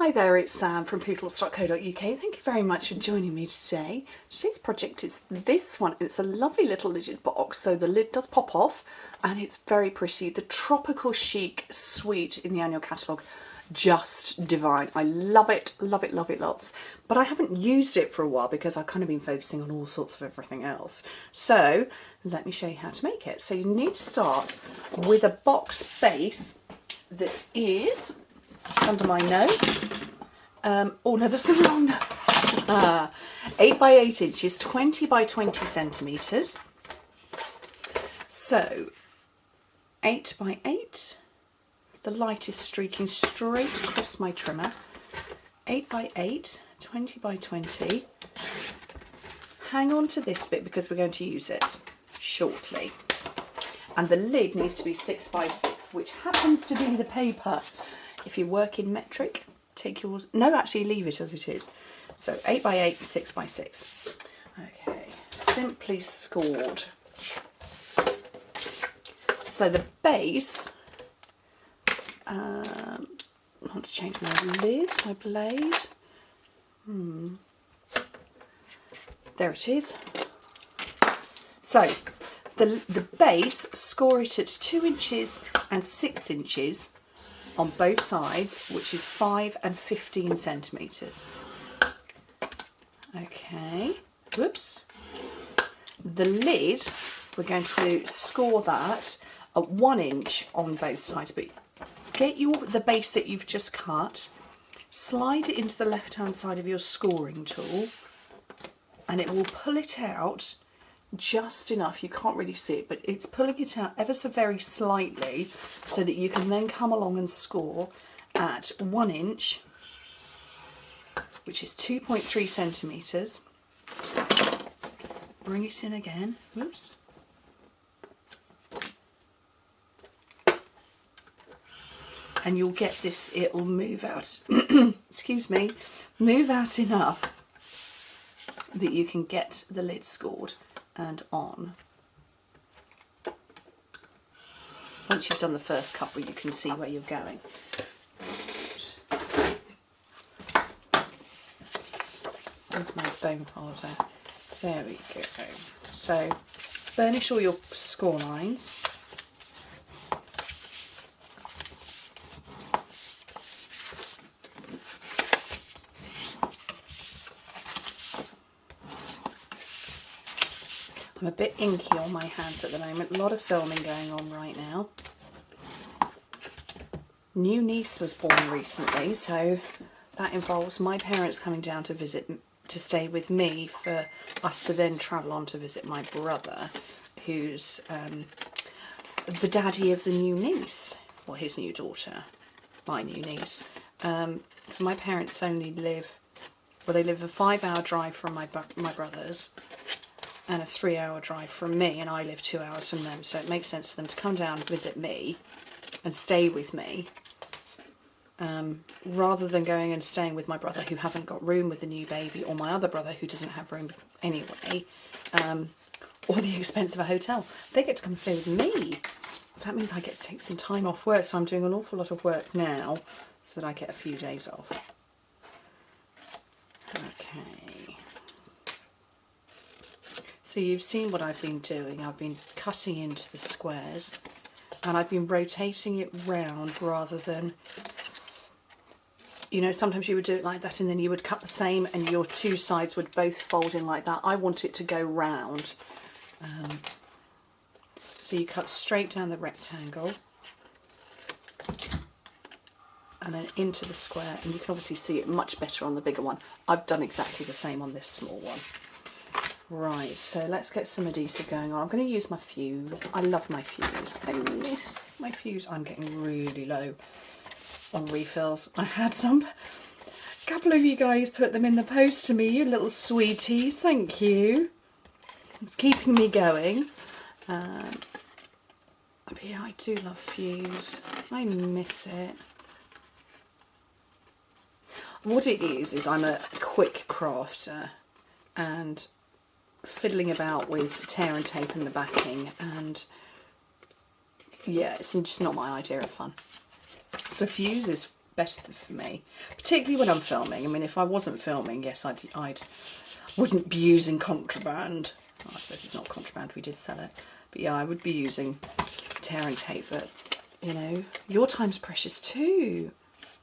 Hi there, it's Sam from poodles.co.uk. Thank you very much for joining me today. Today's project is this one. It's a lovely little lidded box, so the lid does pop off and it's very pretty. The Tropical Chic suite in the annual catalogue, just divine. I love it, love it, love it lots. But I haven't used it for a while because I've kind of been focusing on all sorts of everything else. So let me show you how to make it. So you need to start with a box base that is under my notes. Oh no, that's the wrong note. 8 by 8 inches, 20 by 20 centimetres. So 8 by 8. The light is streaking straight across my trimmer. 8 by 8, 20 by 20. Hang on to this bit because we're going to use it shortly. And the lid needs to be 6 by 6, which happens to be the paper. If you work in metric, take yours. No, actually leave it as it is. So 8 by 8, 6 by 6. Okay, simply scored. So the base, I want to change my lid, my blade. There it is. So the base, score it at 2 inches and 6 inches on both sides, which is 5 and 15 centimetres. Okay, whoops. The lid, we're going to score that at 1 inch on both sides, but get the base that you've just cut, slide it into the left hand side of your scoring tool, and it will pull it out just enough. You can't really see it, but it's pulling it out ever so very slightly so that you can then come along and score at 1 inch, which is 2.3 centimetres. Bring it in again. Whoops. And you'll get this, it'll move out, excuse me, move out enough that you can get the lid scored and on. Once you've done the first couple, you can see where you're going. There's my bone folder. There we go. So burnish all your score lines. I'm a bit inky on my hands at the moment, a lot of filming going on right now. New niece was born recently, so that involves my parents coming down to stay with me for us to then travel on to visit my brother, who's the daddy of the new niece, or his new daughter, my new niece. Because my parents only live, well, they live a 5-hour drive from my brother's, and a 3-hour drive from me, and I live 2 hours from them, so it makes sense for them to come down and visit me and stay with me, rather than going and staying with my brother who hasn't got room with the new baby, or my other brother who doesn't have room anyway, or the expense of a hotel. They get to come stay with me, so that means I get to take some time off work, so I'm doing an awful lot of work now so that I get a few days off. Okay. So you've seen what I've been doing. I've been cutting into the squares and I've been rotating it round rather than, you know, sometimes you would do it like that and then you would cut the same and your two sides would both fold in like that. I want it to go round. So you cut straight down the rectangle and then into the square, and you can obviously see it much better on the bigger one. I've done exactly the same on this small one. Right, so let's get some adhesive going on. I'm going to use my fuse. I love my fuse. I miss my fuse. I'm getting really low on refills. I had some. A couple of you guys put them in the post to me, you little sweeties. Thank you. It's keeping me going. But yeah, I do love fuse. I miss it. What it is I'm a quick crafter, and fiddling about with tear and tape and the backing, and yeah, it's just not my idea of fun. So fuse is better for me, particularly when I'm filming. I mean, if I wasn't filming, yes, I wouldn't be using contraband. Oh, I suppose it's not contraband, we did sell it. But yeah, I would be using tear and tape, but you know, your time's precious too.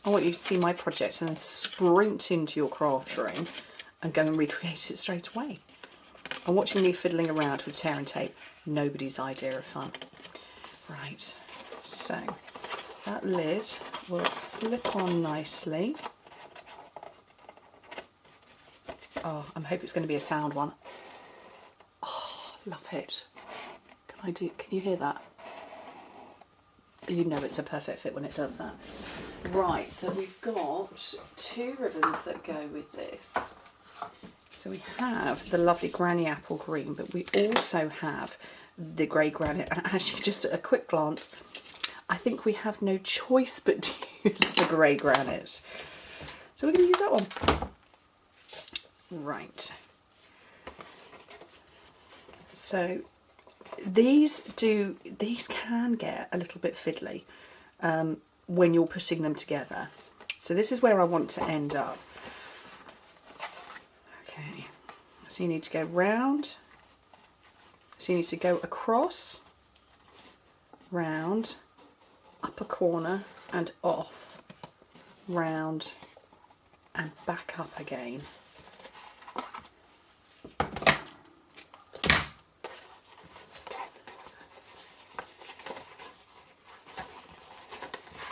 I want you to see my project and then sprint into your craft room and go and recreate it straight away. And watching me fiddling around with tear and tape, nobody's idea of fun. Right, so that lid will slip on nicely. Oh, I hope it's going to be a sound one. Oh, love it. Can you hear that? You know it's a perfect fit when it does that. Right, so we've got 2 ribbons that go with this. So we have the lovely Granny Apple Green, but we also have the grey granite. And actually, just at a quick glance, I think we have no choice but to use the grey granite. So we're going to use that one. Right. So these can get a little bit fiddly when you're putting them together. So this is where I want to end up. Okay, so you need to go round, so you need to go across, round, up a corner and off, round and back up again.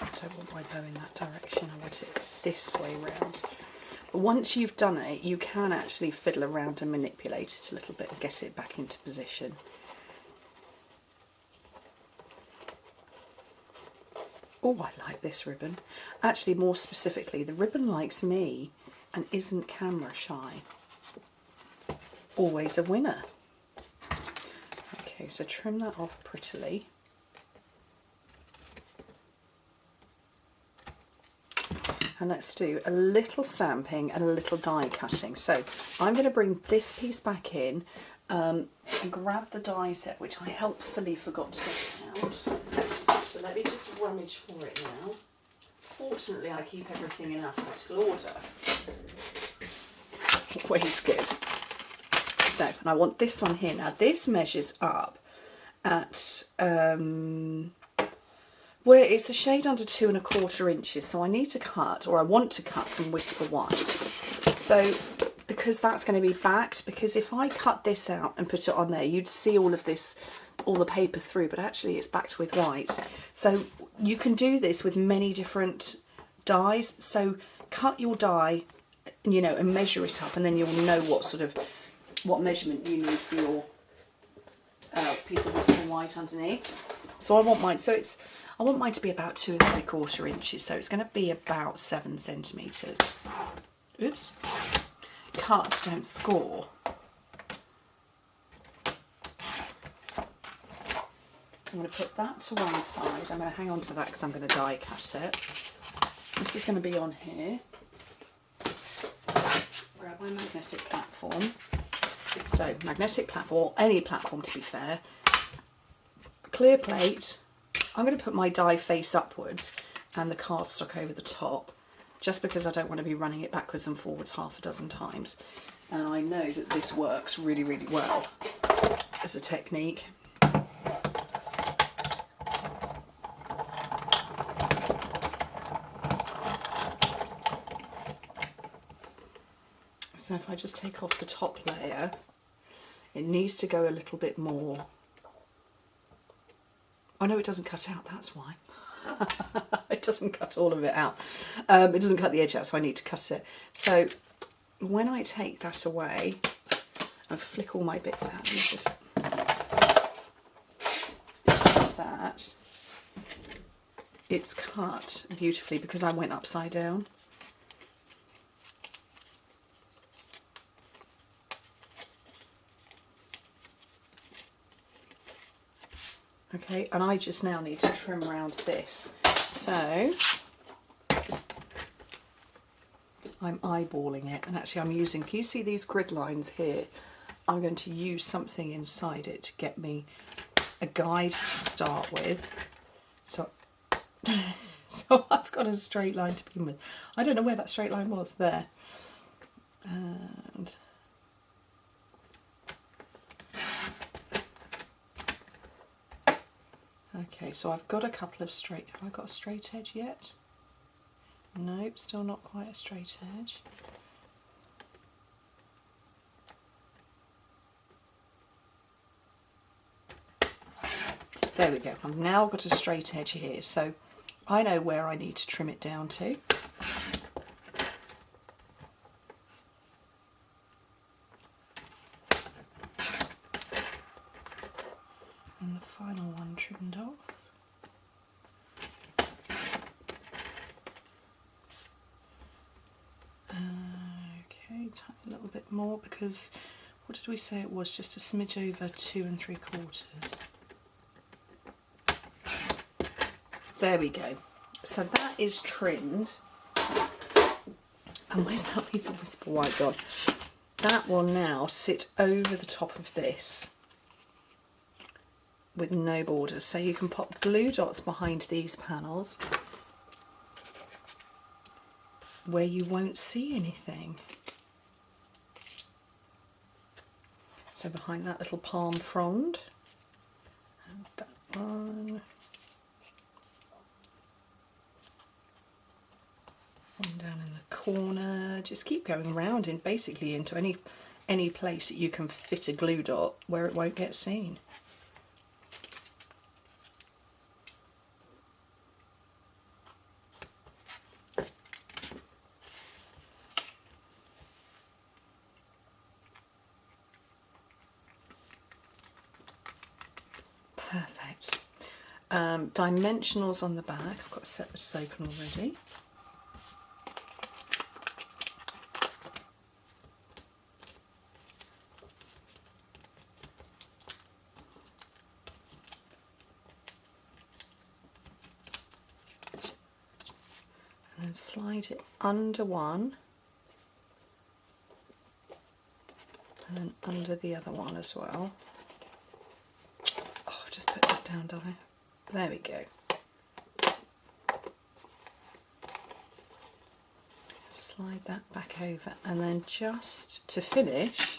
I don't want my bow in that direction, I want it this way round. But once you've done it, you can actually fiddle around and manipulate it a little bit and get it back into position. Oh, I like this ribbon. Actually, more specifically, the ribbon likes me and isn't camera shy. Always a winner. Okay, so trim that off prettily. And let's do a little stamping and a little die cutting. So I'm going to bring this piece back in and grab the die set, which I helpfully forgot to get out. So let me just rummage for it now. Fortunately, I keep everything in alphabetical order. Always good. So, and I want this one here. Now this measures up at where it's a shade under 2 1/4 inches, so I need to cut, or I want to cut, some Whisper White. So, because that's going to be backed, because if I cut this out and put it on there, you'd see all of this, all the paper through, but actually it's backed with white. So you can do this with many different dies. So cut your die, you know, and measure it up, and then you'll know what measurement you need for your piece of Whisper White underneath. So I want mine to be about 2 3/4 inches, so it's going to be about 7 centimetres. Oops. Cut, don't score. So I'm going to put that to one side. I'm going to hang on to that because I'm going to die cut it. This is going to be on here. Grab my magnetic platform. So magnetic platform, or any platform to be fair. Clear plate. I'm going to put my die face upwards and the cardstock over the top, just because I don't want to be running it backwards and forwards half a dozen times. And I know that this works really, really well as a technique. So if I just take off the top layer, it needs to go a little bit more. Oh no, it doesn't cut out, that's why. It doesn't cut all of it out. It doesn't cut the edge out, so I need to cut it. So when I take that away and flick all my bits out, and just that, it's cut beautifully because I went upside down. Okay, and I just now need to trim around this. So I'm eyeballing it, and actually I'm using, can you see these grid lines here? I'm going to use something inside it to get me a guide to start with. So So I've got a straight line to begin with. I don't know where that straight line was, there. And okay, so I've got a couple of straight, have I got a straight edge yet? Nope, still not quite a straight edge. There we go, I've now got a straight edge here, so I know where I need to trim it down to. And the final one trimmed off. Okay, tighten a little bit more because, what did we say it was? Just a smidge over 2 3/4. There we go. So that is trimmed. And where's that piece of whisper white gone? That will now sit over the top of this with no borders. So you can pop glue dots behind these panels where you won't see anything. So behind that little palm frond, and that one. One down in the corner. Just keep going around in basically into any place that you can fit a glue dot where it won't get seen. Perfect. Dimensionals on the back. I've got a set that's open already. And then slide it under one and then under the other one as well. Oh, I've just put that down, don't I? There we go. Slide that back over, and then just to finish,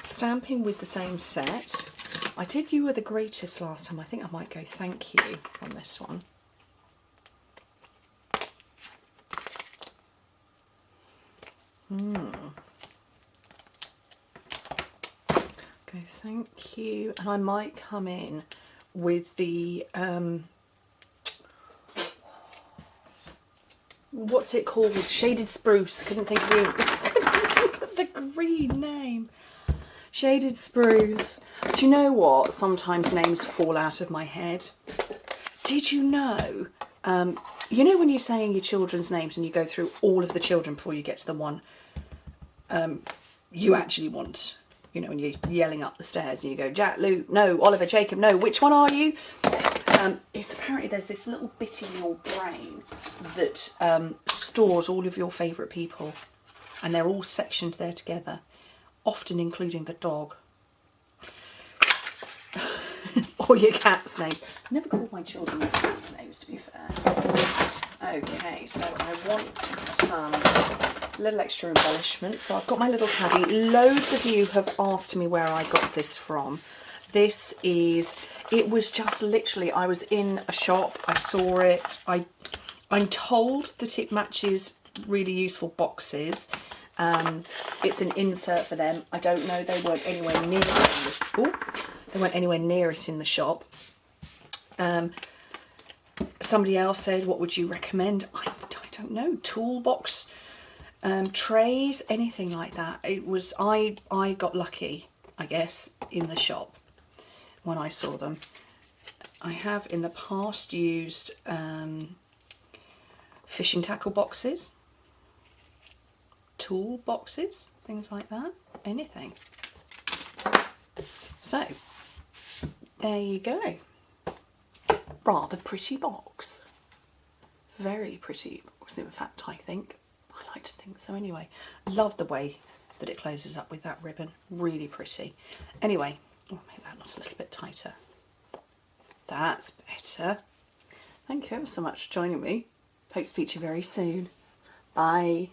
stamping with the same set. I did You Were the Greatest last time. I think I might go Thank You on this one. Go Thank You, and I might come in with the what's it called? Shaded Spruce. Couldn't think of the green name. Shaded Spruce. Do you know what? Sometimes names fall out of my head. Did you know? You know when you're saying your children's names and you go through all of the children before you get to the one you actually want. You know, when you're yelling up the stairs and you go, Jack, Luke, no, Oliver, Jacob, no, which one are you? It's apparently there's this little bit in your brain that stores all of your favourite people, and they're all sectioned there together, often including the dog. Or your cat's name. I never called my children their cat's names, to be fair. Okay, so I want some little extra embellishments. So I've got my little caddy. Loads of you have asked me where I got this from. This is, it was just literally, I was in a shop, I saw it. I'm told that it matches really useful boxes. It's an insert for them. I don't know, they weren't anywhere near it. They weren't anywhere near it in the shop. Somebody else said, what would you recommend? I don't know, toolbox, trays, anything like that. It was, I got lucky, I guess, in the shop when I saw them. I have in the past used fishing tackle boxes, tool boxes, things like that, anything. So, there you go. Rather pretty box. Very pretty box, in fact, I think. I like to think so anyway. Love the way that it closes up with that ribbon. Really pretty. Anyway, I'll make that knot a little bit tighter. That's better. Thank you ever so much for joining me. Hope to speak to you very soon. Bye.